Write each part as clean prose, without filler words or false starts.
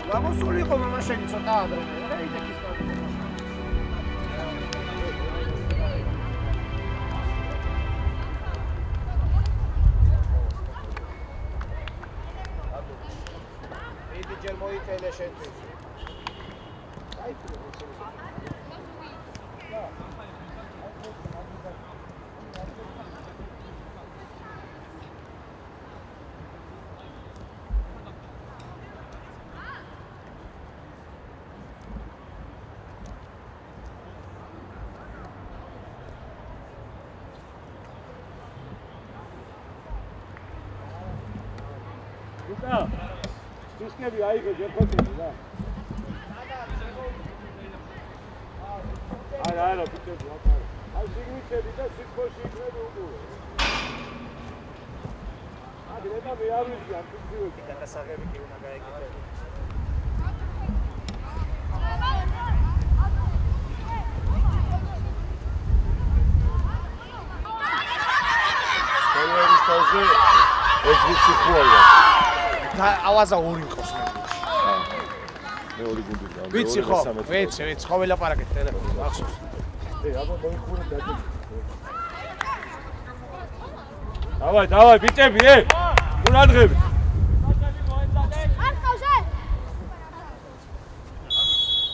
გამოსულიყო მამა შენი ცოტა ადრე. რა იდექის კარგი. იდი ჯერ მოიწელე შენთვის. აი თუ Diskebi aigă de cotele, da. Hai, putem, hai. Hai, significă că sit coși crede unul. Hai, direct am iar lui, am pus. Dacă să avem că una care e. Să stăze, ești psiholog. ავაზა ორი მყავს მე. მე ორი გუნდი და ვიცი ხო? ვიცი, ხო ველაპარაკეთ ტელეფონზე, ახსოვს. აბა მოიხურე დადი. დავაი, ბიჭები, უნადღები.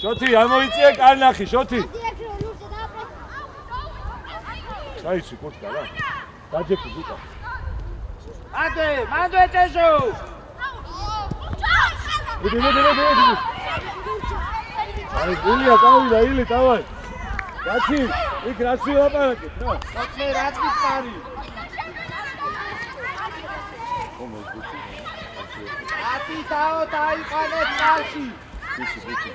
შოთი, ამოიწიე კარნახი, შოთი. დაიცი კურტკა რა. დაჯექი ბიჭა. მანდე წეშო. Иди. Ай, Илья, давай, Илья, давай. Качи, и красиво лапаракет, на. Качи, რაც გიწარი. ათი დაო დაიყანე წალში. ვიცი.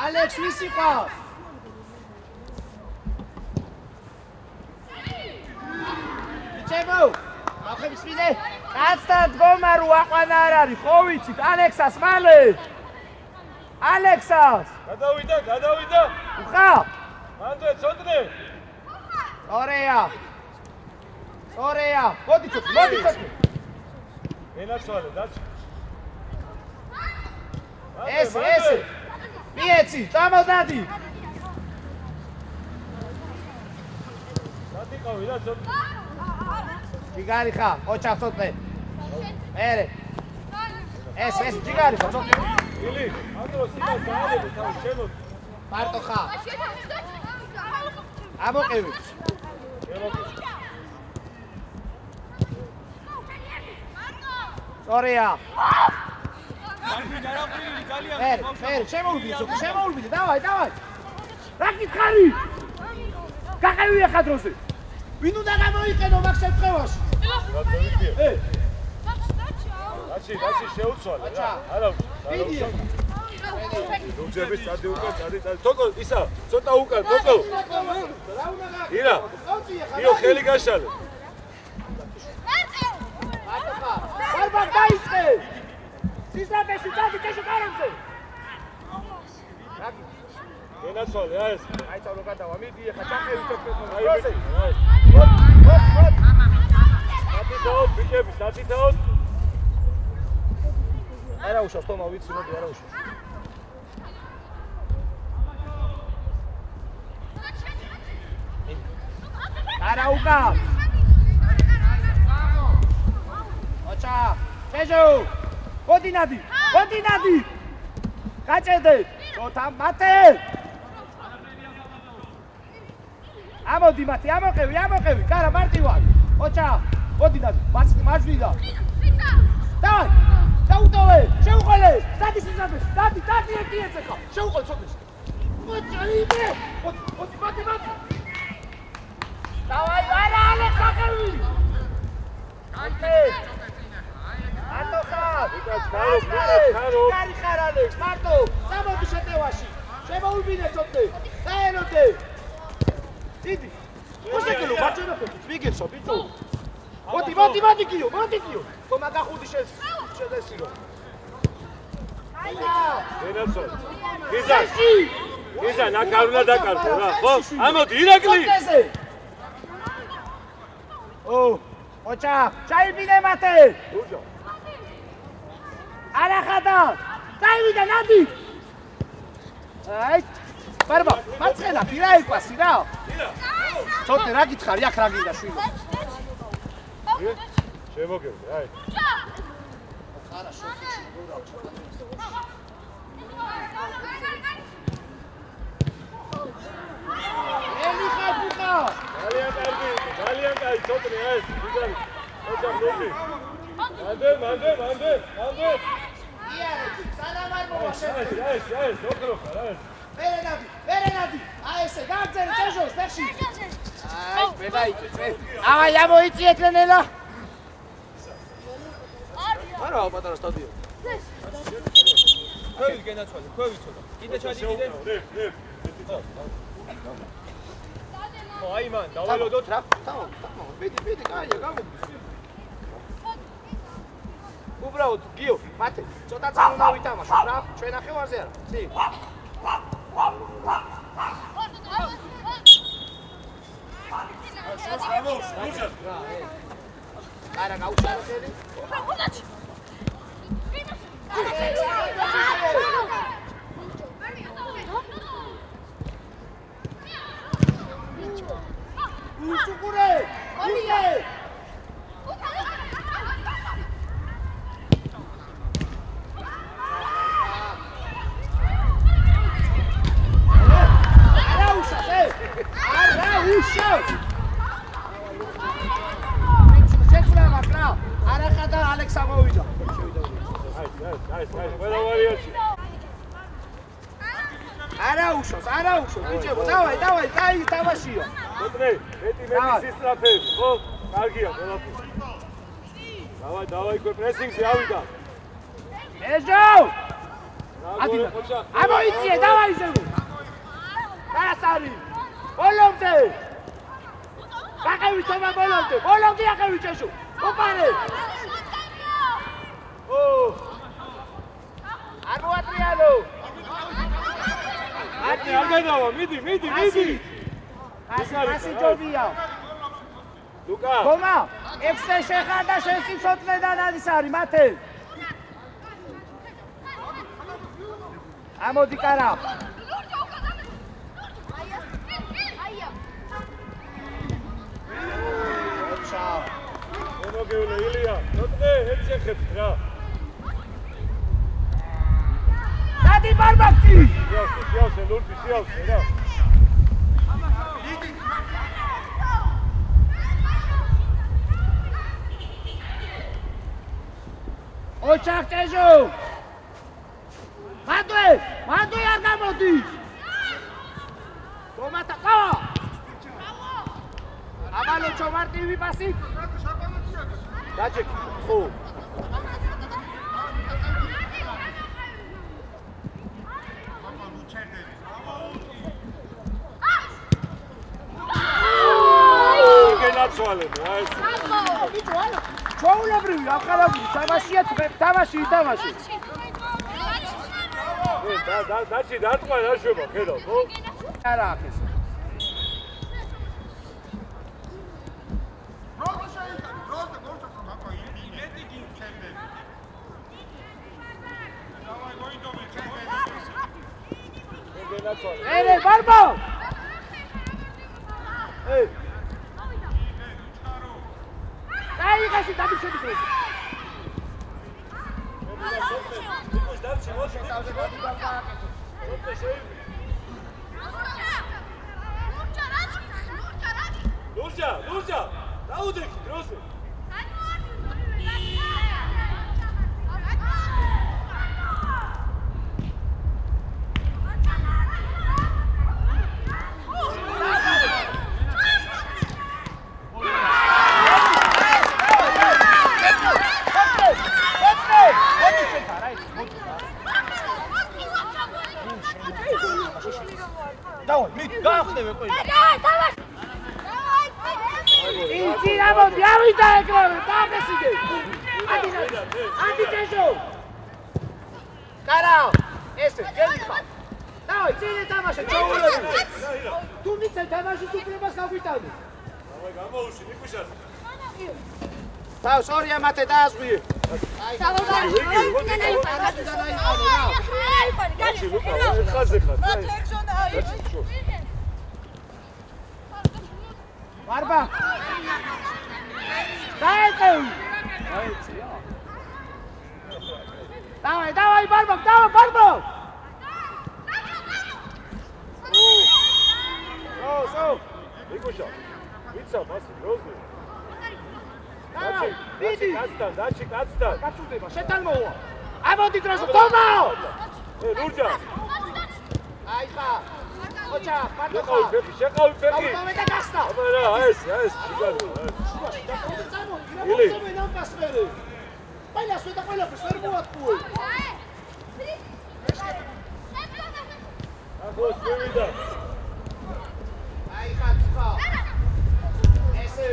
ალექს ვისი ყავს? ბიჭებო, ახებს ვიდე? კაცთან დგომა რო აყვანა არ არის, ხო ვიცით? ალექსას მალე. ალექსას. გადავიდა. უხა? მანდე ცოტნე. ორეა. მოდი ცოტნე. ენაცვალე, დაჩ. ეს. მიეცი, წამოდადი. დადიყავი რა ცოტნე. ჯიგარი ხა, ოჩა ცოტნე. მერე. ეს ჯიგარი ხა ცოტნე. ილი, ანდრო სიტა გაალები თავი შენო. მარტო ხა. ამოყევი. სორია. მერე, შემოულბიდე, დავაი. რა გითხარი? გაყევია ხა დროზე. ვინ უნდა გამოიყენო მაგ შემთხვევაში? დაჩი შეუცვალე რა. არა. რუძების წადი უკან, წადი. თოკო, ისა, ცოტა უკან, თოკო. ირა. იო ხელი გაშალე. ბარბაკ დაიწყე. სისაბეში წადი წეში კარამზე. ენაცვალე რა ეს? აი წავრო გადავა, მიდი ხა ჩახევი თოქო. აი. დათითაოთ, ბიჭები, დათითაოთ. არა უშავს თომა ვიცი მოდი არა უშავს. არა უკა. ოჩა, წეჟო. გოდინადი. გაჭედე. თოთა მათე. ამოდი მათი, ამოყევი. კარა მარტივად. ოჩა, გოდინადი. მაჯვიდა. დავაი. დაუტოვე, შეუყოლე, დადი სიზაბეს, დადი ერთი ეცეკა, შეუყოლე ცოტნეს. მოჭრიდე, მოდი. დავაი, არა, ალექს ახევი. მარტო ხარ. ჩარო. კარი ხარ ალექს, მარტო, გამოდი შეტევაში. შემოულბინე ცოტნე, დაეროდე. დიდი. მოსეკელო, ბაჭეროფე, ვიგეცო, ბიჭო. მოდი კიო. თომა გახუდი შედესირო. ენაცვალე. გიზა, ნაკარუნა დაკარგო რა, ხო? ამოდი, ირაკლი. ოჩა, ჩაიბინე მათე. არა ხადა. დაივიდა ნადი. აი, ბარბა, მარცხენა პირა ეკვასი რა. ცოტა რა გითხარი, აქ რა გინდა შვილო. შემოგევდი, აი. არა, შოთი გურა. ელიხა ბუხა. ძალიან კაი, ცოტნე ეს, ვიგარი. ოჯა მოვი. მანდე. იარეთი, სანამ არ მოვაშენე. ეს, ოქრო ხარ, ეს. ვერენადი, აი ესე, გაგზერე ჭეშოს, ფეხში. აი, ბედაიწე. ავაი, ამოიწიეთ ნელა. არა, პატარა სტადიო. ქვევით გენაცვალე, ქვევით ცოტა. კიდე ჩადი, კიდე. აი მან, დავალოდოთ რა. თამო, ბედი, კაია, გამოდის. უბრალოდ, გიო, მათე, ცოტა წამო მოვითამაშოთ რა, ჩვენ ნახევარზე არა, ცი. შოს გამოუშვ, ლურჯად. არა, გაუშარო ხელი. უცუკურე! ულე! შეცვლა მაგრამ არახა და ალექსა მოვიდა. აი, ყველა ვარიანტი. არა უშავს, ბიჭებო, დავაი, კაი თამაშია. ცოტნე, მეტი სისტრაფები, ხო? კარგია, ყველაფერი. დავაი, ქვე პრესინგზე ავიდა. ეჟო! ამოიწიე, დავაი ზევი. გასარი. ბოლომდე. გაყევი თომა ბოლომდე აყევი ჭეშო. უყარე. არ მოატრიალო. არ გადავა, მიდი. ასე ჯობია. ლუკა. გომა, 6-ე შეხარდა შენ სიცოცხლედან არის მათე. ამოდი კარა. მოგეულე ილია, ცოტნე, ერთ შეხებთ რა. დადი ბარბაკი. შეავსე, ლურჯი, შეავსე რა. ოჩახ ჭეშო. მანდე არ გამოდის. გომატა ყავა. აბალო ჩომარტივი პასი. დაჭექი, ხო. გენაცვალე, აი. ბიჭო, არა. ჩაულებრივი, ახალაგური, თამაშია, თამაში. დაჩი დარტყვა რა შვება, ხედავ, ხო? არა აქ ეს. ელე ბარბო! ეი! დაიღესი დაგიშვები დღეს. ლურჯა, დაუდექი დროზე. დავაი, გაახდები ყოი. იცი რა მოდი, ავიდა ეკრანზე, დააგესიგე. ადი ჭეშო. კარა, ესე, გელიხა. დავაი, წინე თამაშე, ჩაულები. თუ მიცე თამაშის უფლებას გაგვიტანე. დავაი, გამოუში, ნიკუშას. Tao, sorry, mate, daazwi. Barba. Dawaj, Barba, Barba. So. Იგუშა. ვიცა, მასი, როზი. Დიდი. დაჩი კაცთან. გაწუდება, შეთან მოვა. ამოდი დროშო, თომა! ლურჯა. აი ხა. ოჩა, შეყავი ფეხი. დავდავე და გასტა. აბა რა, ეს, შიგანი. Ili. Baila suelta, baila, pues ser muy cool. Agos, bebida. Ahí, Katsuka. Ese.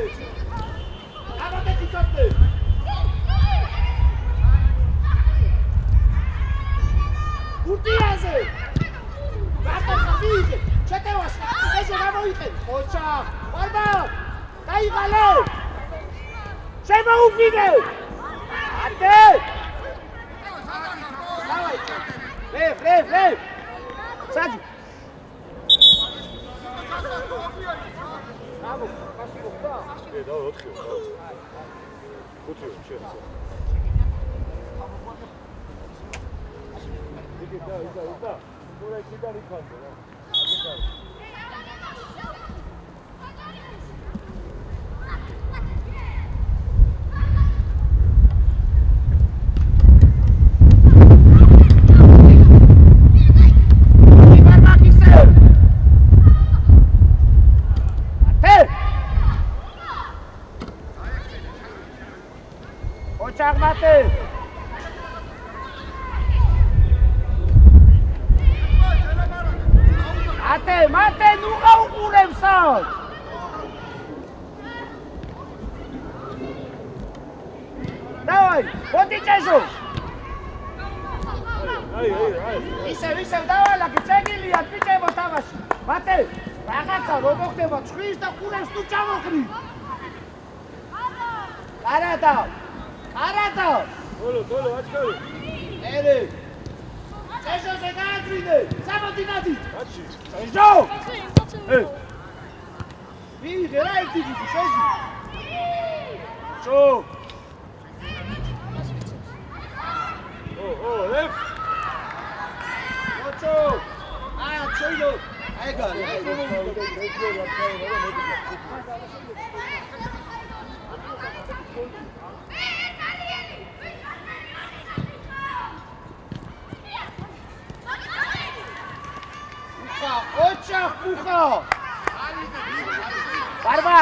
Ábate, quítate. Urtiaze. Vamos, Javier. ¿Qué te vas? Ese vamos, hijo. Ocha. Barba. Ahí, vale. Trzeba uwinę! A ty! Dawaj! Lew! Sadzi! Brawo! Nie, dawaj, odchył. Uczył się. Idę. Tutaj ci dali kandę, no. Mate! Mate, nu augunem sau! Dawaj, potičežu! Ისევ, dawaj, laki წეგილი, ატვიჭებო თამაში. Mate, რაღაცა რო მოხდება, ცხვრის და ყურებს თუ ჩამოხრი. Arada! Tolo, ačkali. Ere! Čežo se nadride! Samo ti nadi! Ači. Čežo! Vidi, geraj ti ti, čeži! Čo? Lev! Čo? Čo idu? Ega! Očah puha! Barba!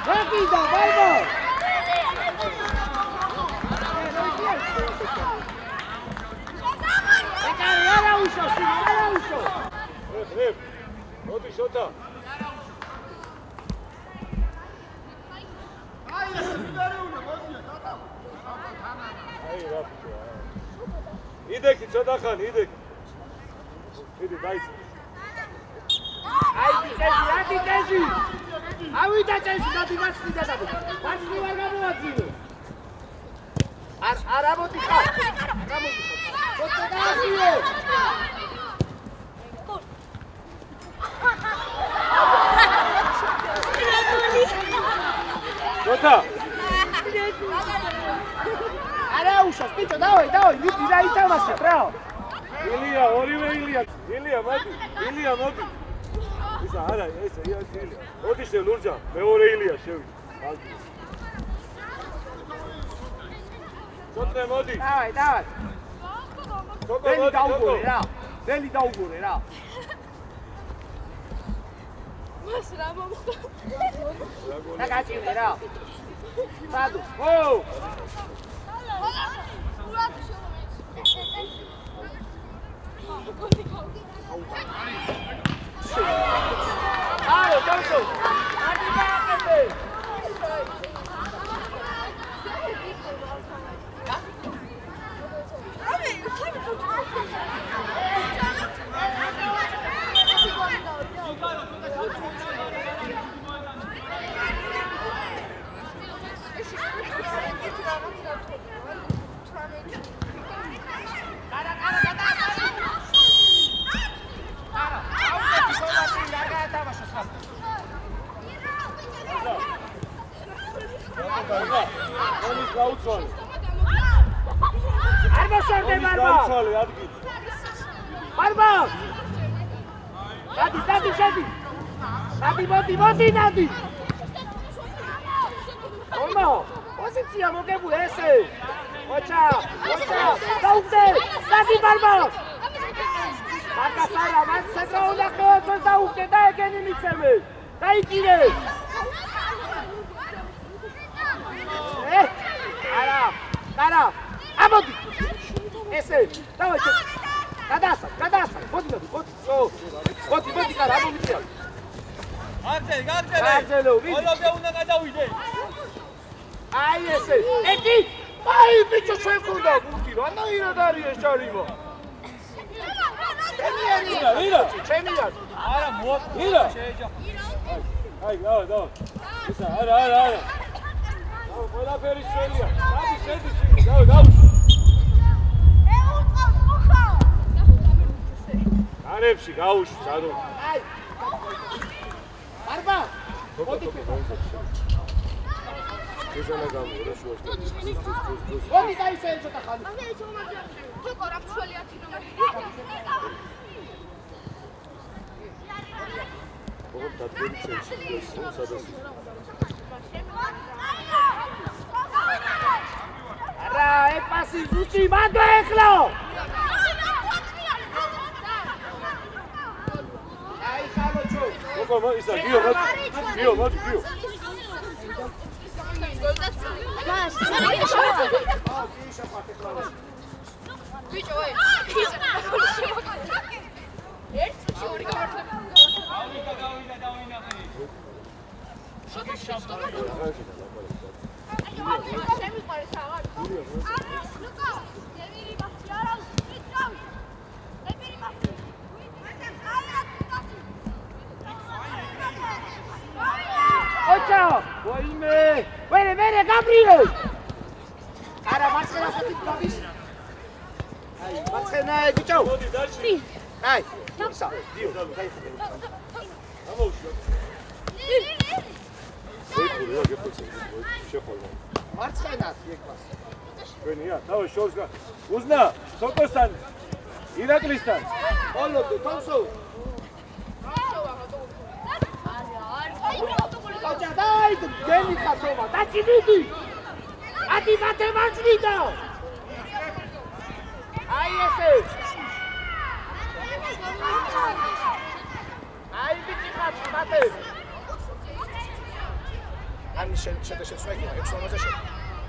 Rápida, Barba! Era uso! Lev! Odi šota! Ideki, čotahan, ideki. Idi, dajte. Ajde, teži! Avida teži, da ti vas vidi da bi. Vas mi var gamovađinu. Araboti ha. Što te dažije? Čota! Ara ušao, Spičo, davoj, vidi da i tamo se, bravo. Ilija, Ilija, modi. Isa, ara, esa, ja ti Ilija. Otište Lurđa, meore Ilija, ševi. Čotre, modi. Davaj. Čoko, Veli modi, da čoko. ugore, ra. Veli da ugore, ra. Така ти вера. Саду. О! Alo, Tonso. Adi bakete. გაუცვალე. არ მოსარდე ბარბა. გაუცვალე ადგილი. ბარბა. დადი შედი. მოდი დადი. ომო, პოზიცია მოგებული ესე. ოჩა, დაუგდე. დადი ბარბა. მაგასარა, მას შეძაულა ხელს დაუგდე და ეგენი მიცემე. დაიგირე. არა. ამოდი. ესე, დავაი. გადასა. მოდი. მოდი, კარა, ამომიწია. გარძელო, ვინ? ყველაფერი უნდა გადავიდე. აი ესე. ეთი, აი ბიჭო ჩვენ გქონდა გუნდი, რანაირად არის ეს ჯარიმო? ირა. ჩემია. არა, ირა. შეეჯახა. აი, დავა. ისა, არა. ყველაფერი შენია. შედი, დავა. არებში გაუშვი, სადო. აი. ბარბა. მოდი. ესანა გამო, შუაში. მოდი დაისე ცოტა ხანი. თქო რა ფშველი 10 ნომერი. როგორ დადგები წელში, სადაც. არა, ეპასი ზუსტი მანდ ეხლა. აი ხალოჩო. როგორ ისა, გიო. ბიჭო, აი. ერთ ჩორი გამართლებ. დავინახე. შემიყვარეს აღარ. ლუკა, დევირი ბახტი არა, ვიწრავი. დევირი ბახტი. ოჩა, ვაიმე. ვერე, გაბრიელ. არა, მარცხენას აკითხავს. აი, მარცხენა ბიჭო. მოდი დაში. აი, ისა, დიო, გაიხადე. ამოუშვა. რა გეფოცე, შეხვალა. მარცხენას ეკბას. ვენია, დავა შორს გა. უზნა, სოკოსთან. ირაკლისთან. ბოლოდე, თონსო. ოჩა, დაი, გენი ხათომა, დაჭიდიდი. ათი მათე მაჭვიდა. აი ესე. აი ბიჭი ხათი მათე. ამის შეცვლა 6-ზე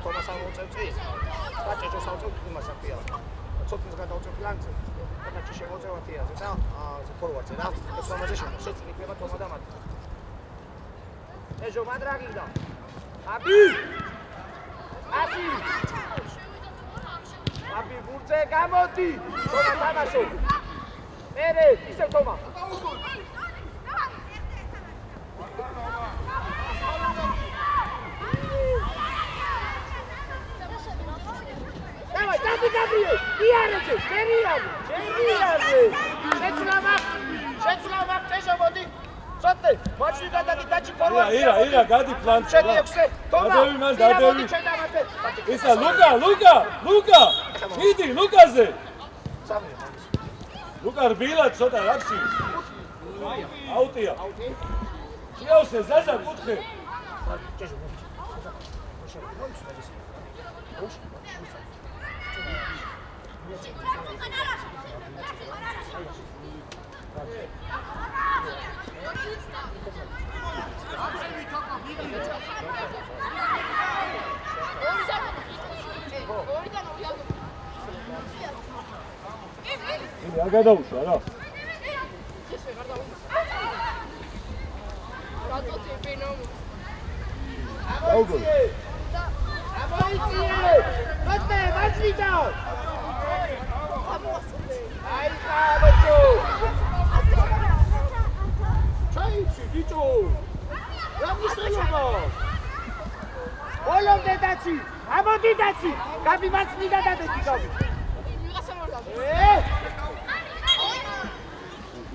თომას ამოწევწი. ბაჭეჭო საუწევ იმას აფია. ცოტნეს გადავწევ ფლანგზე. ბაჭეჭო შემოწევა თიაზე და ფორვარდზე რა. 6-ზე შეწყვი ხება თომა და მათ. ეჟო მადრაგიდა. აბი ბურთზე გამოდი. თომა თამაშო. მერე ისევ თომა. Давай, Габриэль! იარეთე, ჯერიარე! შეცვლავა, ეჟო მოდი. ცოტნე, მაჩვი გადადი დაჭი ფორვარდზე. ირა, გადი პლანში. შედი 6-ზე. დადევი მან, დადევი. ისა, ლუკა! იდი, ლუკაზე! ლუკა რბილა ცოტა რაფში. აუტია. შეავსე, ზაზა, კუთხე. რა გადაუშვა რა? ამოიწიე! მოდი, მაჩვიდა! აი ხალოჩო! ჩაიცი ბიჭო! რა მისულობა? ბოლომდე დაცი! ამოდი დაცი! გაბი მაცვიდა დადეგი გაბი!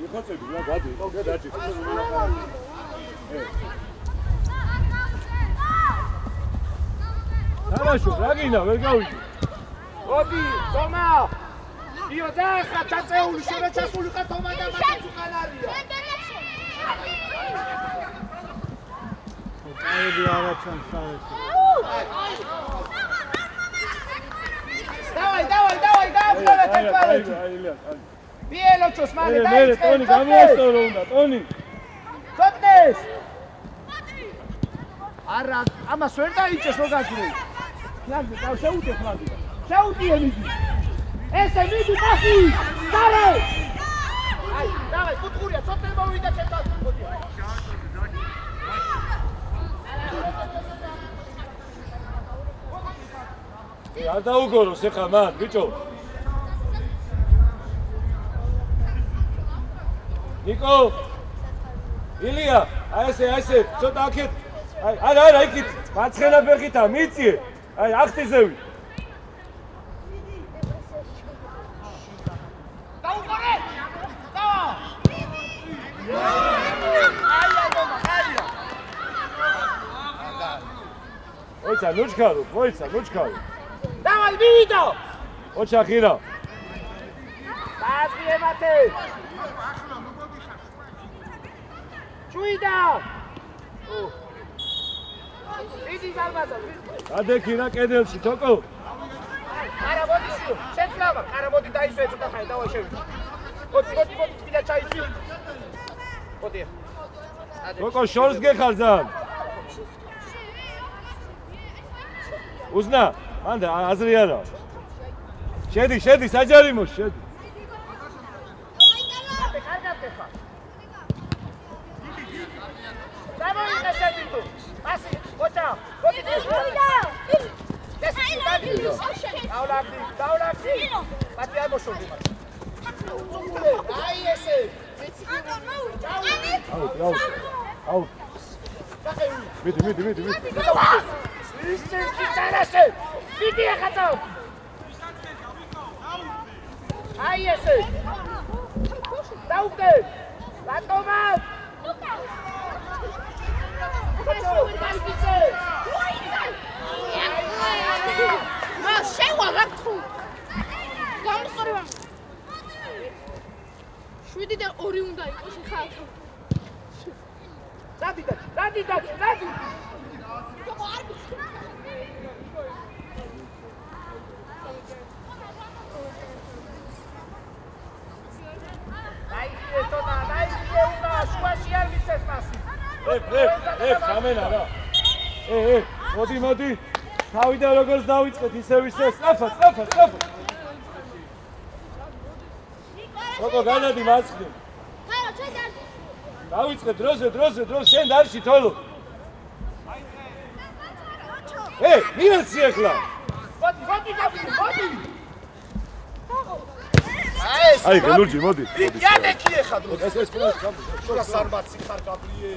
იხოცები რა გადი, გადაჭი. თამაშო, რა გინდა, ვერ გავიგე. მოდი, თომა. იო და ხა წაწეული შორა ჩასული ხა თომა და მათაც უკან არია. აიდი არაჩან საერთოდ. დავაი, გავხდარა თეკვალეთი. ბიელოჩოს მალე დაიწყე. ტონი გამოასწორო უნდა, ტონი. ხოტნეს. არა, ამას ვერ დაიჭეს რო გაძლევ. ნაგ შევუდე ხმადი. შეუდიე მიდი. ესე მიდი პასი. დალე. აი, დავაი, კუთხურია, ცოტა მოვიდა ჩემთან. არ დაუგოროს ეხა მან, ბიჭო. ნიკო. ილია, აი ესე, ცოტა აქეთ. არა, იქით, მაცხენა ფეხითა, მიწიე. აი, ახტიზევი. დაუგორე. დავა. ოიცა, ნუჩქარო. დავაი, მივიდა. ოჩა ხირა. დააზრიე მათე. ჩუიდა. დიდი ზალბაზა. ადექირა კედელში, თოკო. არა მოდი შუ, შეცლავა. არა მოდი დაისვე ცოტა ხანი, დავაი შევიდე. მოდი, კიდე ჩაიცი. მოდი. თოკო შორს გეხარ ძალიან. უზნა, მანდა აზრი არა. შედი, საჯარიმოში, შედი. დავაი შედი თუ. პასი, ოჩა, მოდი. დაულაგდი. მათი არ მოშორდი მათ. აი ესე. აუ. მიდი. ისე ჩარაშე. მიდი ახაო. აი ესე. დაუგდე. ბატონმა. მა შევა გაკეთო. გამოსწორება. 7 და 2 უნდა იყოს ხალხი. დადი. დაიჭირე ცოტა, უნდა შუაში არ მიცეს მასი. ხამენა რა. მოდი. თავიდან როგორც დავიწყეთ, ისევ სწრაფად. როგორ განადი მაცხდი. ხარო, ჩაიდარ. დავიწყე დროზე, შენ დარში თოლო. მირაცი ახლა. მოდი. აი, გელურჯი, მოდი. იადექი ეხა დრო. ეს ფინალში ხარ. შურა სარბაცი ხარ გაბრიე.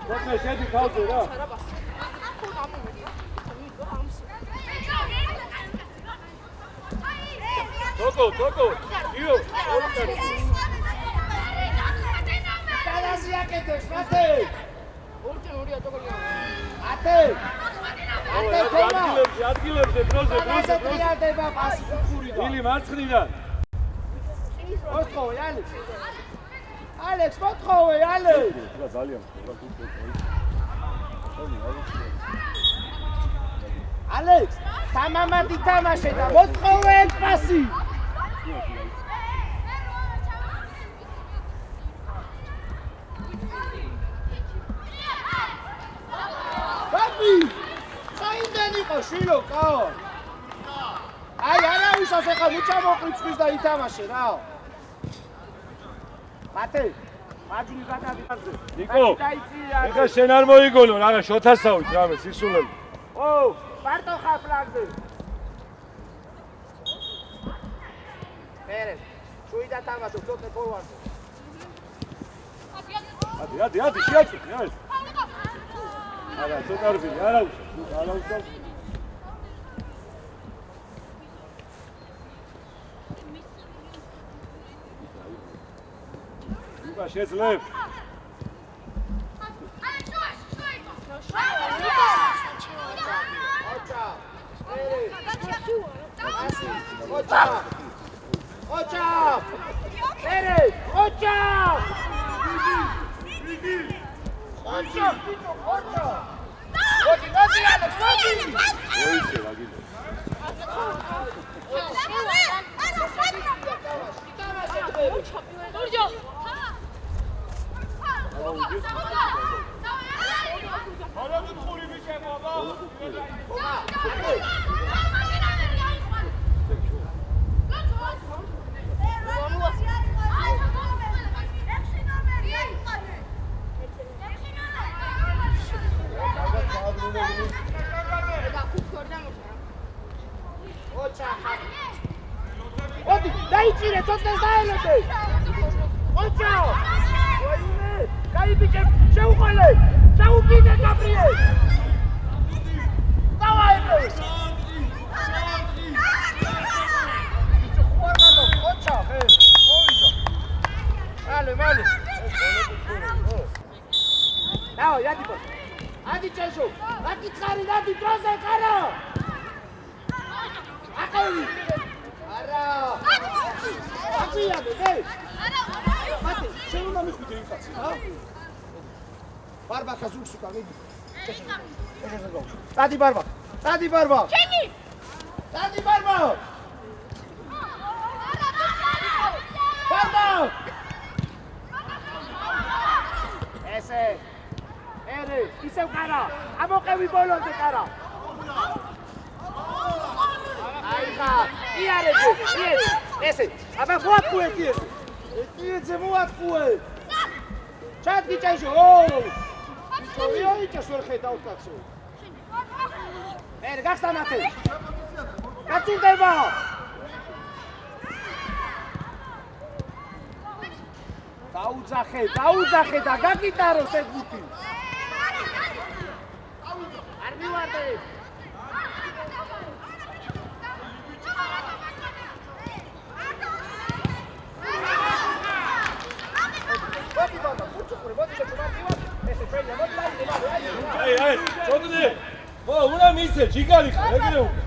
როცა შედი ხალხი რა. თოკო. იო, დალაზი აკეთებს, მათე. ორია თოკოია. ათე თომა. ადგილებზე დროზე. ტრიალდება პასი კუთხურიდან. ილი მარცხნიდან. მოთხოვე, ალექს, მოთხოვე, ალექს. რა ძალიან. ალექს, თამამადი თამაშე და მოთხოვე ეს პასი. ბაბი, საიდან იყო შილო, კაო? აი, არავისას ახლა უჩამოყრიცხვის და ითამაშე რა. მათე, მაჯული გადავიღე. ნიკო, ეხა შენ არ მოიგონო რა, შოთასავით რამე სისულელი. მარტო ხარ ფლანგზე. მერე, შუიდა თამაშობ, ცოტა ფორვარდზე. ადი, შეაწყვეტ, რა. არა, ცოტა რბილი, არა უშავს. უკან შეძლებ. დაიჭირე ცოტნეს დაელოდე. ოჩა! ვაიმე! გაიბიჭე, შეუყოლე! ჩაუგიდე გაბრიელ! დავაერე! ხوارგანო, ოჩა, ხე! მოვიდა. მალე. დაო, იადიბო. ადი ჩეშო. ადი ხარი, ადი პროზე ხარო. აკევი. არა. აკიადე, დე. მათე, შენ უნდა მიხვიდე იმ კაცს, რა? ბარბაკა ზურგს უკან მიდი. ეგრე გაუ. დადი ბარბა. ჩენი. დადი ბარბა. ბარბა. ესე. ერი, ისევ ყარა. ამოყევი ბოლომდე ყარა. აიხა, იარეთო, იერი. ესე, აბა მოატყუე ეს. ეს მოატყუე. ჩადგი ჭაიშო, იოიჭას ვერ ხედავ კაცო. ერი, გასტანათე. გაწუნდება. დაუძახე და გაგიტარო შეგუთი. არ მივარდე. აი, ჩოდე. უნდა მისცე, ჯიგარი ხარ, ეგრე უკვე.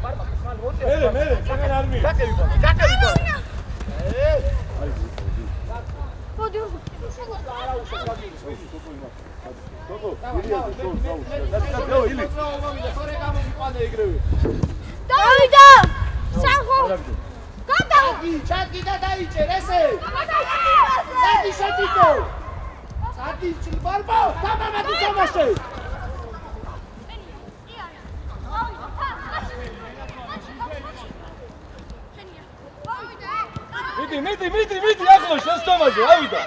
მე, შეგან არ მი. გაკევი. მოდი. დავიდა! სახო! გადავა! ჩადგი და დაიჭერ ესე! დადი შეტიტო! დადი ბარბა, დამამადი თამაშე! მიდი, ახლო შესტომაზე, ავიდა.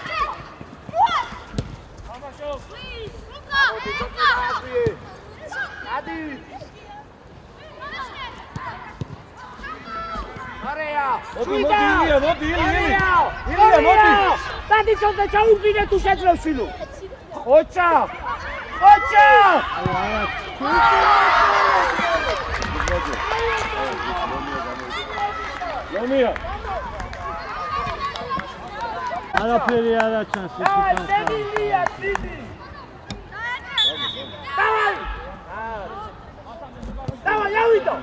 დადი! არეა! მოდი, ილია, მოდი. დადი ცოტა ჩაუგინე თუ შეძლებ შილო. ოჩა! ლომია. არაფერი არ აჩანს ის დავაი, უკან. დებილია, დიდი! დავაი, ავიდო!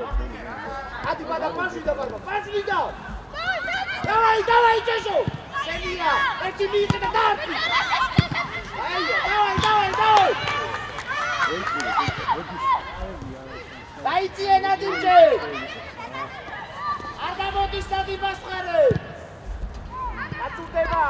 ადი ბადა პასვიდა ბარბა, პასვიდა! დავაი, ჭეშო! შენია, ერთი მიიღე და დაარტყი! დავაი! დაიძიე ნადიმჯე! არ გამოდის დადი მასხარე! აწუნდება!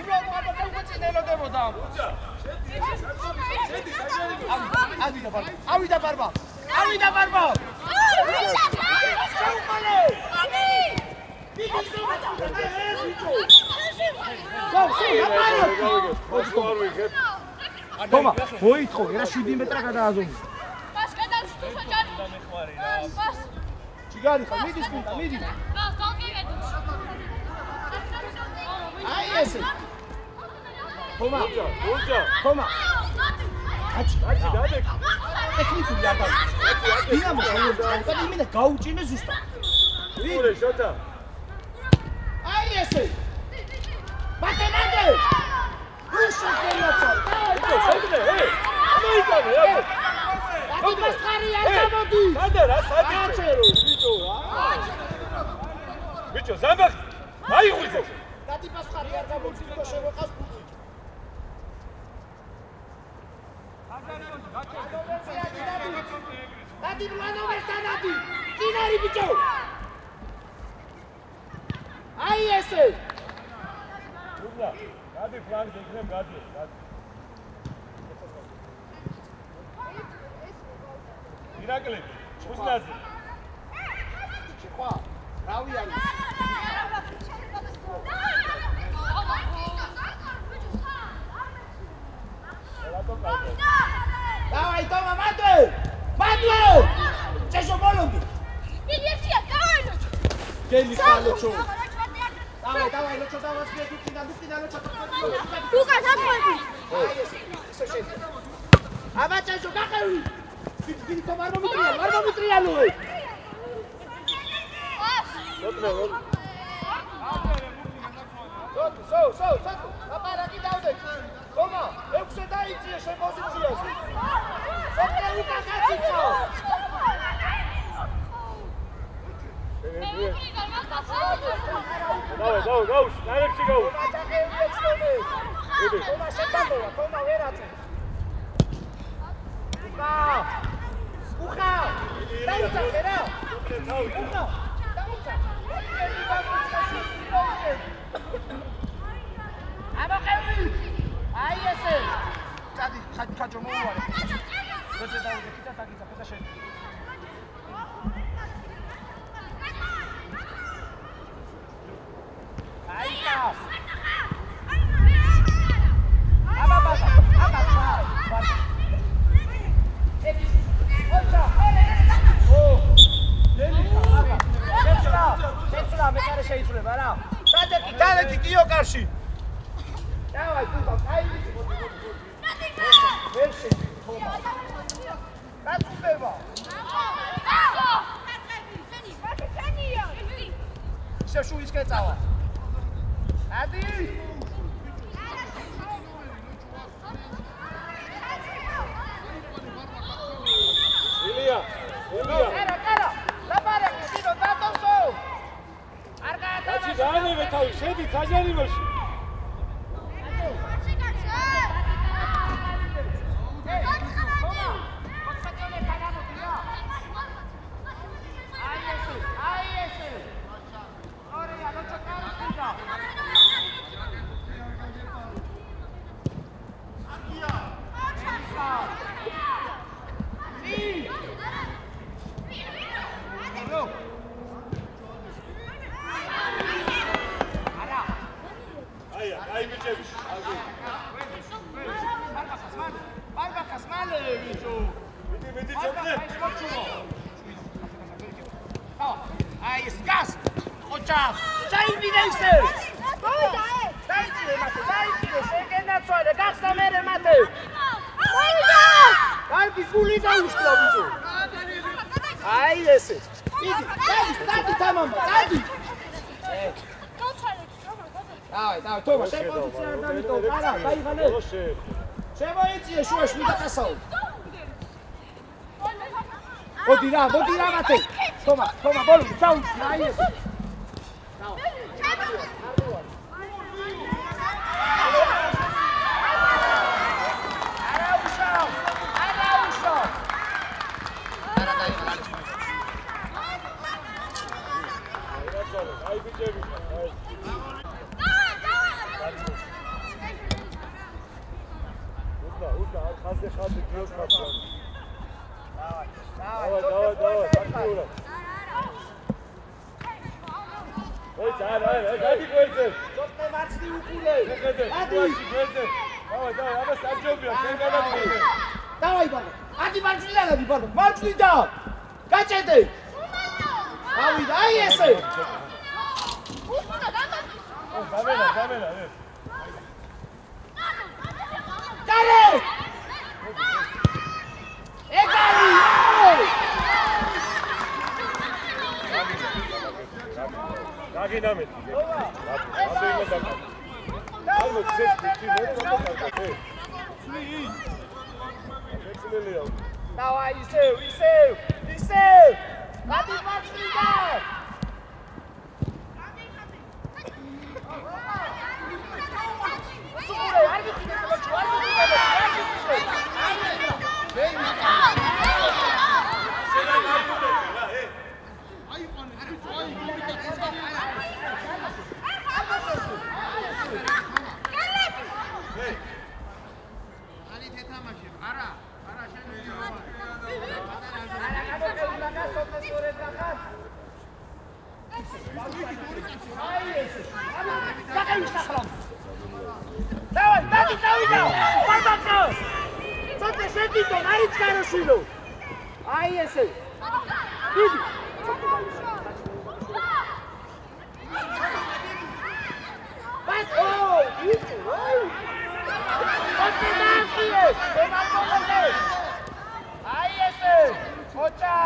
უბრალოდ მაგათი უწინელოდებოდა. ავიდა ბარბა. შეუყოლე. თომა, მოიწყო, ერა 7 მეტრა გადააზომე. Pas გადავში თუ საჯარი. Pas. ჩიგარი ხარ, მიდის პუნქტა, მიდი. Pas, გავგივედო. აი ესე. თომა, გულჯა. თომა. აჩი, დადეკ. ტექნიკური არ გაქვს. დინამო შეიძლება იმენა გაუჭინე ზუსტად. ვიდე შოთა. აი ესე. მათე. უშოქელოცა. შოთნე, ამოიტანე, აბა. აბა მასხარი არ გამოდი. გადა რა საჭირო. გაჩერო, ბიჭო. ბიჭო, ზამბახ. მაიღვიძე. დადი მასხარი არ გამოდი, თქო შევეყავს ფუძი. დადი მანოვერთან დადი. წინარი ბიჭო. აი ესე. გულჯა, გადი ფლანგზე იქნებ გადი. ირაკლი, უზნაზე. ხვა, რავი არის. დავაი, თომა, მადლე! წესო ბოლომდე. Ილიესია, დავაინო. გელი ხალოჩო. დავაი, ლოჩო დავასწრე დუქინა ლოჩო. Ლუკას აფოდი. აი ესე, ისე შეიძლება. აბა წესო გაყევი. დიდი თომა არ მომიტრიალო. შოთნე, სო, აპარატი დავდე. თომა, 6-ე დაიწიე შენ პოზიციაზე. სოფლე უკახაციცო. დავა, გაუშვ, ნაირებში გაუშვ. მაჭაღეებია ჩლომე. თომა შეტანდოა, თომა ვერაცე. უხა. დაუწახე რა. უხა. აბახევი. აი ესე. წადი, ხაჯო მოუვარე. როცა დავიდე, კიდე დაგიცა, ფეთა შენ. აია. აბა. ოჩა. შეცვლა, მეკარე შეიცვლება რა. დადეკი კიო კარში. დავაი, თუმცა, აი ვიცი. ვერ შედი, თომა. დაწუდება. შუშუის კეცავა. ადი. ილია. კარა. ლაპარაკი, სინო, დატოვსო. არ გაატანა. აჩი დაანებე თავი, შედი თაჯარიმოში. აი ბიჭები. ბარბახას მალე ვიჯო. მიდი წოდე. აი ეს გას. ოჩა. დაიბინე ისე. დაიჭირე მათე, შეგენაცვალე, გახსნა მერე მათე. კარგი გული დაუშლა ბიჭო. აი ესე. მიდი, დადი თამამა, დადი. დავაი, თომა, შენ პოზიცია არ დამიტოვ, არა, დაიღალე. შემოიწიე შუაში მიდაკასაო. მოდი რა მათე. თომა, ბოლომდე, წაუჩი, აი ესე. ეს არა, გადი გვერდზე. ცოტნე მარცხნი უკულე. ადი გვერდზე. დავай, აბა საჯობია, შენ გადაგდი. დავაი ბალო. ადი მარცხნიდან გადი ბალო. მარცხნიდან. გაჭედე. ავიდა, აი ესე. გამენა. გარე! ეგარი! გაგინამეთ. ასე იმას აკეთებ. ალბათ ეს თვი მე რა ვაკეთებ. დავაი ისევ. გადი მარცხნიდან. Давай, бардაკა! ცოტა შედიდო, არის კაროშილო. აი ესე. დიდი. ბატო, იცი, აი. აი ესე. ოჩა.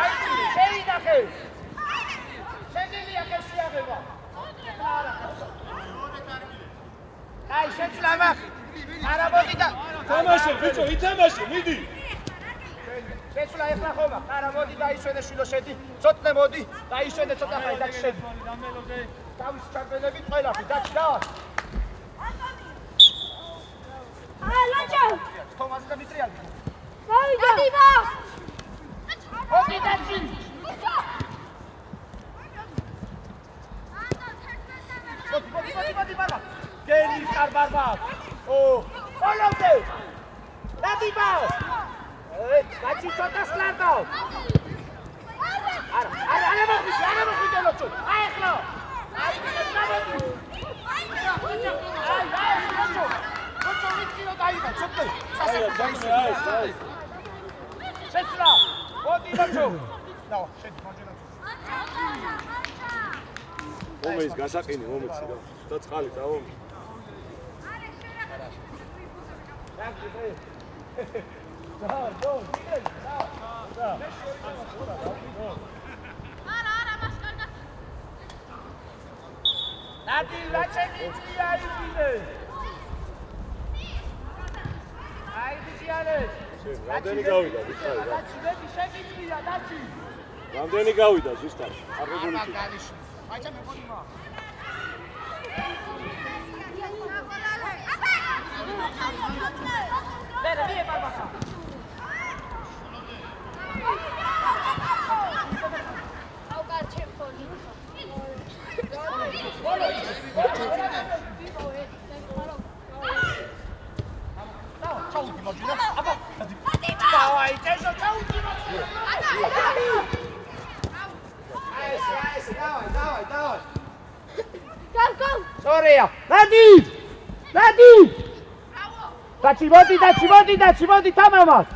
აი, შევიდახე. შეგიძლია შეაღება. აი, შეცლამა. არა მოგიდა. თამაშე, ბიჭო, ითამაშე, მიდი. შეცვლა ეხლა ხომა. არა მოდი დაიშვენე შილო შედი. ცოტნე მოდი. დაიშვენე ცოტა ხაი დაჩშედი. თავის ჩაგველებით ყველაფი დაჩ და. აი, ლაჭა. თომას და მიტრიანი. დავიდა. მოდი დაჩი. მოდი ბაბა. გენი კარბარბა. ო, პოლოვდე. დადიბა. გაჩი ცოტა სლარდო. არა მოხიდე ლოცო. აი ხლო. აი დავედი. აი ლოცო. ლოცო ვიქიო დაიბა ცოტა. აი. შეცლა. მოდი ლოცო. დავა, შედი მოჯენა. მომეის გასაყინი მომეცი და წყალი დაო. ნადი ლაჩენიცი აიძინე. აი დიჯიანე. რამდენი გავიდა ვიხარი რა. დაჩი შეგიძლია დაჩი. რამდენი გავიდა ზუსტად? აღებული თუ. აიჭა მეყოლიმა. Bene, via Barbacca. Ciao, immagina. Dawaj, Cześć, ciao, dawaj. Sorry, Nadi! Daci, wody, tam masz!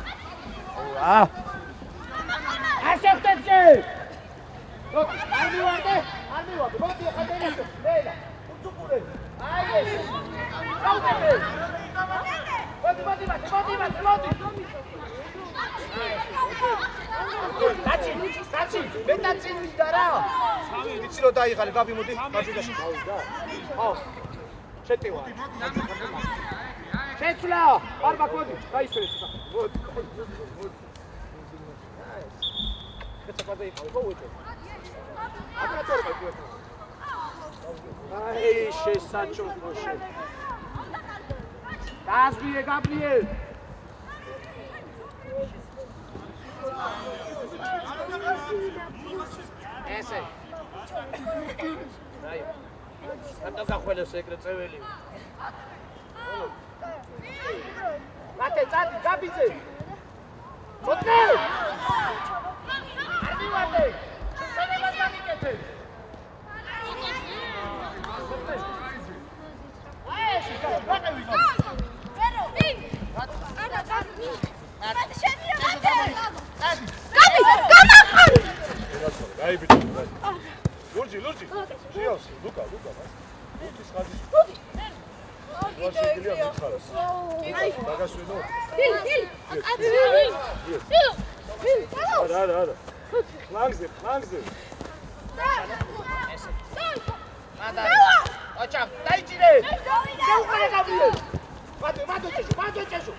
A się wtedy! Army ładę, wody, chodź, lejla, tu góry, a jest! Wody! Daci, მე დაცი ვიდა რა! სამი ვიცი რომ დაიღალე, გაბი მოდი, გაჭიდაში გავიდა. ხო. შეტევა. შეცვლა, ბარბაკ მოდი, გაისვენე ცოტა. მოდი. ეს ყოფილი იყო, ხო უჭე. აკრატორა იყო. აი, შესაჩოქო შე. გაზვიე, გაბრიელ. ესე. აი. ხატა გახველოს ეგრე წეველი. მათე წადი, გაბიძე. მოწე. არ მივარდე. შენებას გამიკეთე. შეავს ლუკა მას უთის ხაზის ვაში გილია მითხარს დაგასვენო არა ფლანგზე ოჩახ დაიჭირე შეუყარე გავიე მადო ჭეშო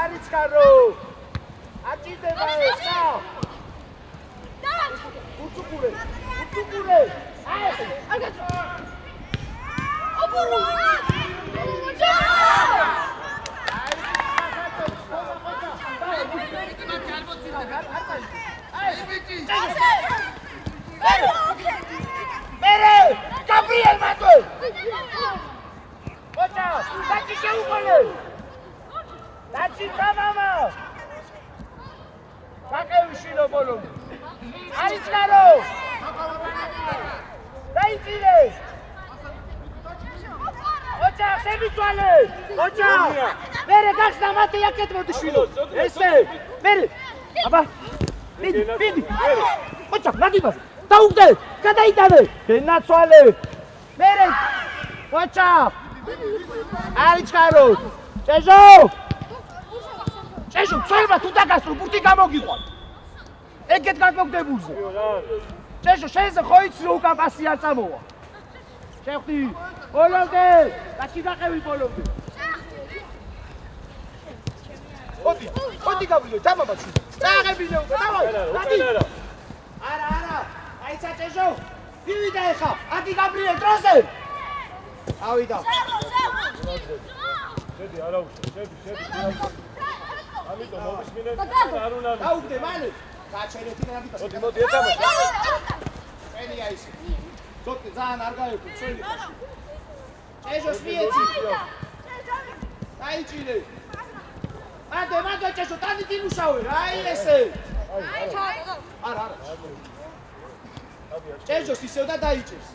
არიცხარო აჭირდება ეს რა უცუკურე აი Mere, Gabriel Mato. Ocha, dați ce ucole. Dați mama. Dacă ușino bolum. Aici caro. Dai tine. Ocha, se vitoale. Ocha. Mere, gasta mate ia cât mă dușino. Este. Mere. Aba. Vidi. Ocha, nadimas. Taugde, გადაიტანე. გენაცვალე. მერე. ვაჭა. არიჩქარო. ჭეჟო, წვევა თუ დაგასწრო, ბურთი გამოგიყვან. ეგეთ გამოგდებულზე. ჭეჟო, შეიძლება ხო იცი რომ უკან პასი არ წამოვა. შევხვდი. ბოლომდე, დაში გაყევი ბოლომდე. ოდი გავრიო, დამაბაცი. წაღებინე უკვე, დავაი. არა. Aici ჭეჟო. ვივიდა ეხა. ადი გაბრიელ დროზე. ავიდა. შედი არა უშო, შედი. ამიტომ მოვისმინე არ უნდა. დაუგდე მალე. გაჩერეთი და ნაბიტა. მოდი ეთამაშე. ელია ის. ზოგი ძალიან არ გაიყვი ჩვენი. ჭეჟოს მიეცი. დაიჭირე. მადე ჭეჟო, ტანი დიმუშავე. აი ესე. არა. ჭეჟოს ისევ და დაიჭერს.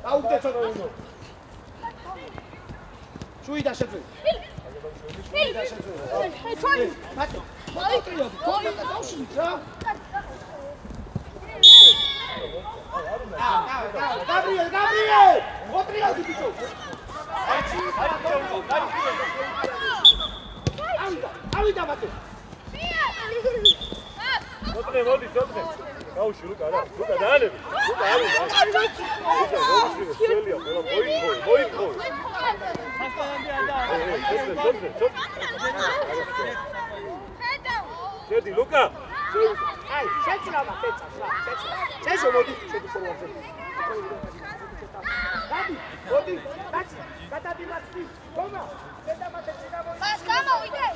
დაუგდე ცოტა. შუი და შეძლე. მათე. მოიტრიოდი, კონტაქტა დავშლით რა. გაბრიელ! მოტრიოდი ბიჭო. ავიდა მათე. მოდი. გაუში ლუკა რა. ლუკა დაანები. ლუკა არ უნდა. ლუკა მოვისმინე, სველია, ყველა მოიქო. შედი ლუკა. აი, შეცრავა ფეცას რა. შეშო მოდი, შედი ფორვარდზე. მოდი, კაცი, გადადიმაცი. ხომა, დედა მათეში გამოვიდა. მას გამოვიდე.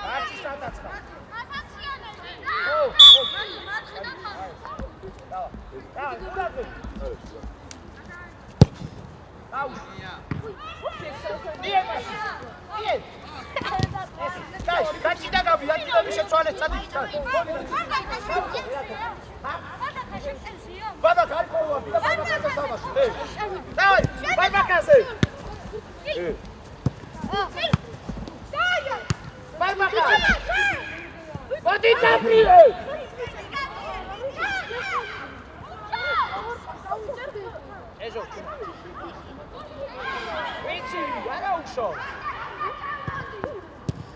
კაცი სადაცხა. Daci da Gabi, daci da Mișe Țoane, țadi. Bada, hai pe urmă, bine, bada, bada, bada. Dai, vai pe acasă. Vai pe acasă. Bădi, Gabriel. Ejo. Vici, era ușor.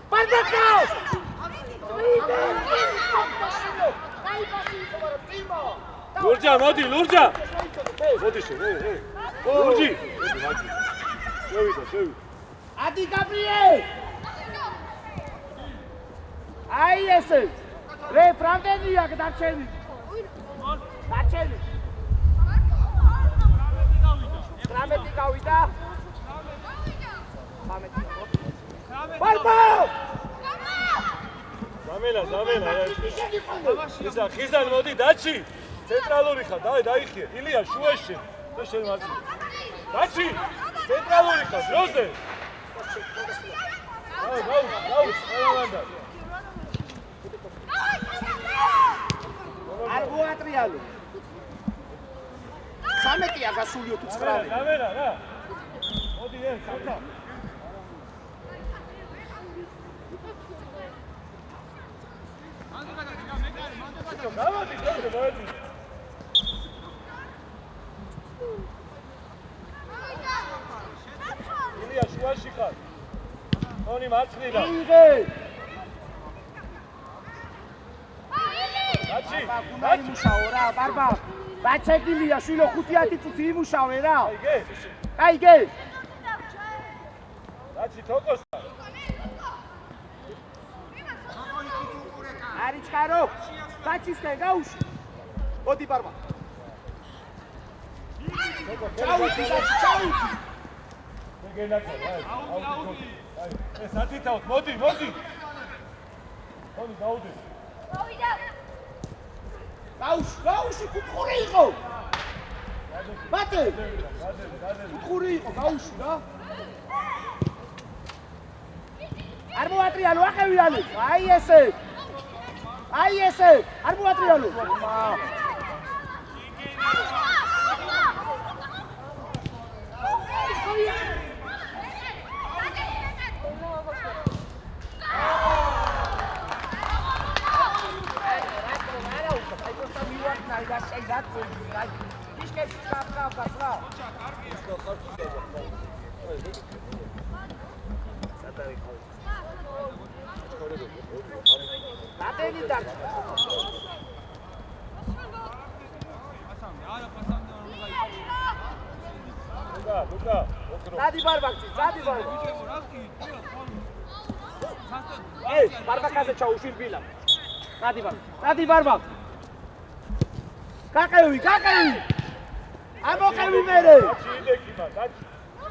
Vai pe acasă. ლურჯა, მოდი. მოდი შე, ლურჯი. შევიდა. ადი გაბრიელ. აი ესე. რე ფრანტენია გადარჩენი. დაჩენი. 18 გავიდა. 13. ბარბა! ზამელა. ისა ხიზან მოდი დაჩი. ცენტრალური ხარ, დაიხიე. ილია შუაში. და შენ მარტი. დაჩი. ცენტრალური ხარ, დროზე. გაუ, ყველანდა. არ მოატრიალო. 13-ია გასულიო თუ 9. ზამელა რა. მოდი ეს, ხოთა. ბიჭო, გავადი, მოედი. ილია შუაში ხარ. თონი მარცხნიდან. იღე. დაჩი. უნდა იმუშაო რა, ბარბა. ბაჩეგილია შვილო 5-10 წუთი იმუშავე რა. აიგე? აიგე. დაჩი თოკოსთან. არის ხარო. ბაჩისკენ გაუში. მოდი ბარბა. ჩაუდი, ჩაუდი. მეგენაცა, აუდი. ეს ათითაოთ, მოდი. მოდი დაუდე. გაუში კუთხური იყო. ბატე. კუთხური იყო, გაუში რა. არ მოატრიალო, ახევიალე. აი ესე. არ მოატრიალო. Zadi barbakci, zadi barbakci. Ej, barbakaze çavuşur bila. Zadi barbak. Kakayuvi. Amo kavi mere.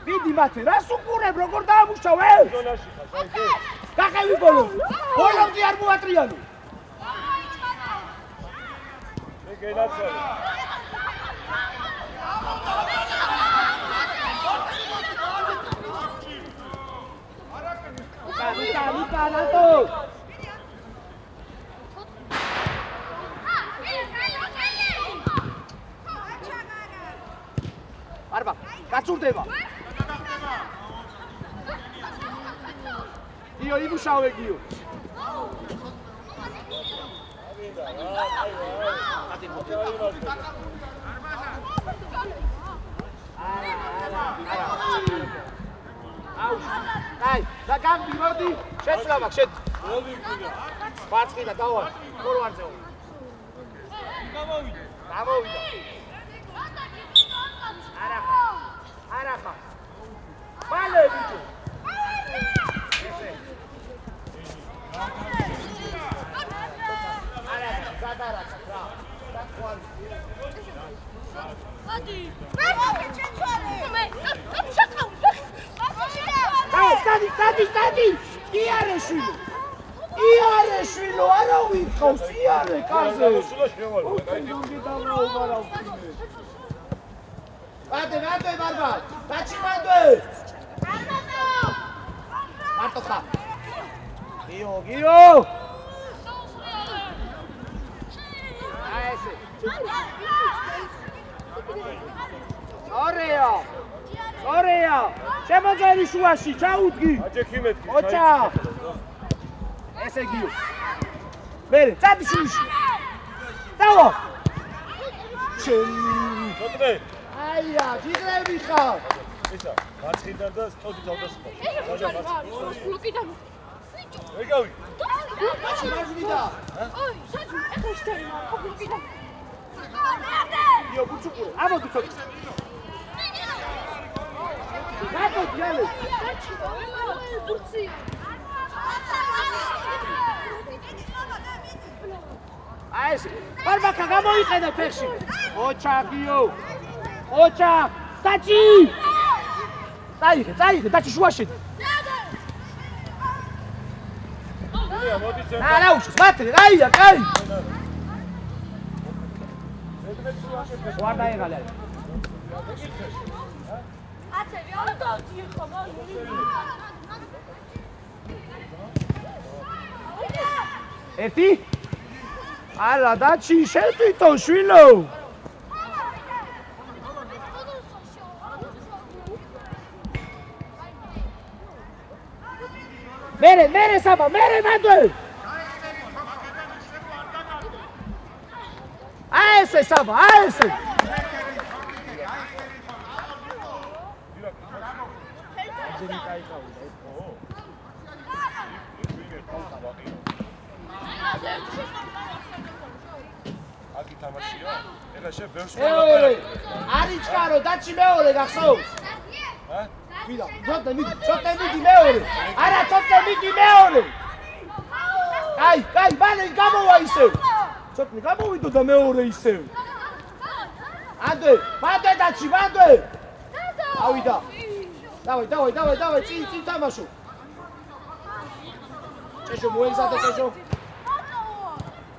Vidi mate, rasukure bro, gorda mušave. Kakayuvi bolo. Bolo ti ar muatrianu. მეგენაცა. Luka, Nato! Barba, გაწურდება. გიო, იმუშავე გიო. Აი, და გამბი მოდი, შეცვლა მაგ, შედ. მარცხი და დავა, ფორვარდზე. გამოვიდა. არახა. მალე ბიჭო. ესე. არახა, გადარაკა, რა. დაყვარი. ადი. მე შეცვალე. მე შეხავ. Stati! Iarășilo, ara uitați, iară, caze! Bate, barba! Taci, bate! Martoka! Gio! Aese! Oreja! შემოძერი შუაში, ჩაუდგი! აჯექი მეთქი. ოჩა! ესე გიო. მერე, წადი შუაში. დავა! მოკლე. აია, ჯიგრები ხარ. ისა, მარცხიდან და სწოდი თავდასხმა. ბლოკიდან. ეგავი. ბაჩი მარჯვნიდა. ოი, საჭი, ეხლა შეთერი ბლოკიდან. გიო, ბუჩუკურე. ამოდი ცოტა. Rato, diale! Aese, barbaka გამოიყენე ფეხში. ოჩა გიო. ოჩა, დაჭი! წაიღე, დაჭი შუაში. ილია, მოდი ძე. არა უშოს, მათე, რაია, კაი. ვარ დაიღალე. აცები, ავტოდი ხო, ერთი? არა, დაჩი, შენ თვითონ შვილო. მერე საბა, მერე მანდე. ესე საბა, აი ესე. აკი თამაშია? ეხლა შე ბევრს მეორე. არის ჩქარო, დაჩი მეორე გახსოვს? ჰა? ვიდა, ცოტა მიდი მეორე. არა, ცოტა მიდი მეორე. აი, მალე გამოვა ისევ. ცოტა გამოვიდო და მეორე ისევ. მანდე დაჩი, მანდე. ავიდა. დავай, წინ თამაშო. ჭეშო მოეზადე ჭეშო.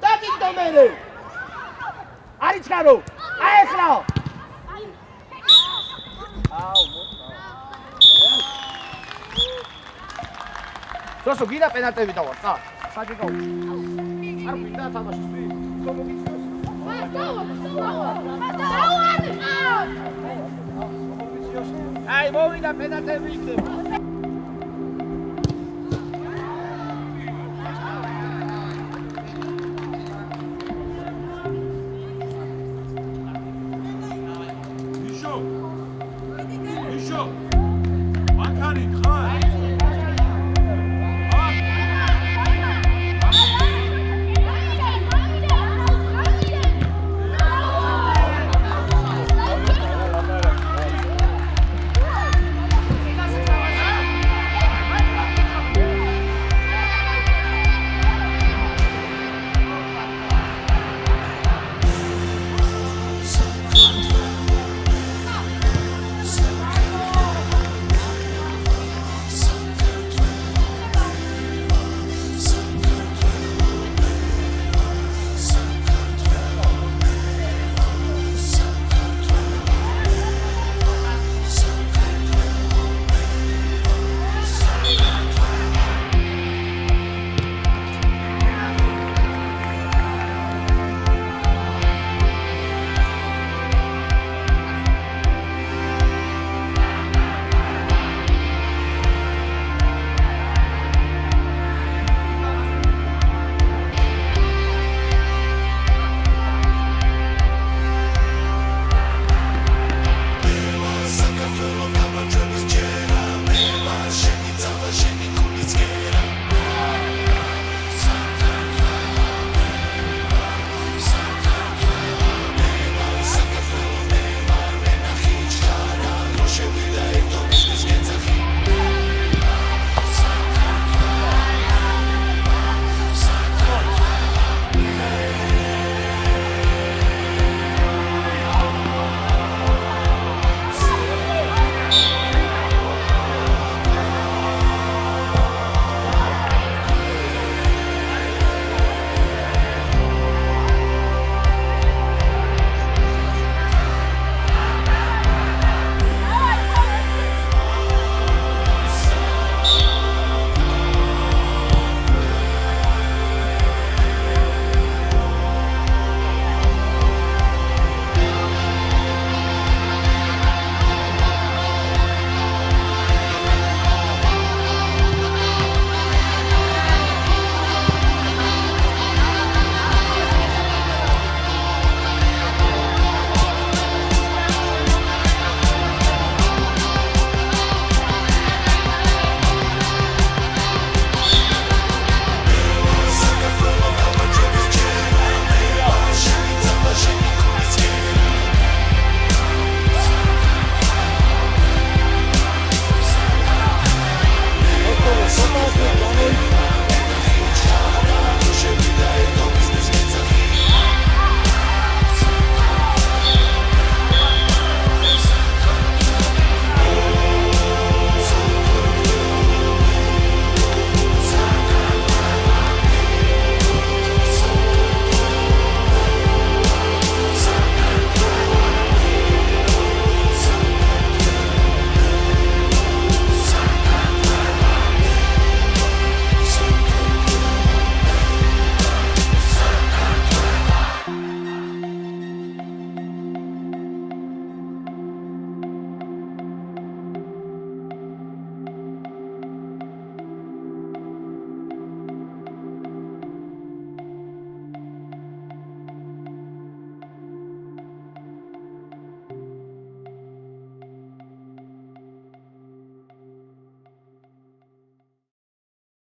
დაგიგდო მერე. არის ჩქარო. აი ეხლა. აუ, სოსო გიდა პენალტები დავარ, ხა? საჭი გაუ. არ გვინდა თამაშის ვი? მომიგიწოს. აი, მოვიდა პენალტები იქნება.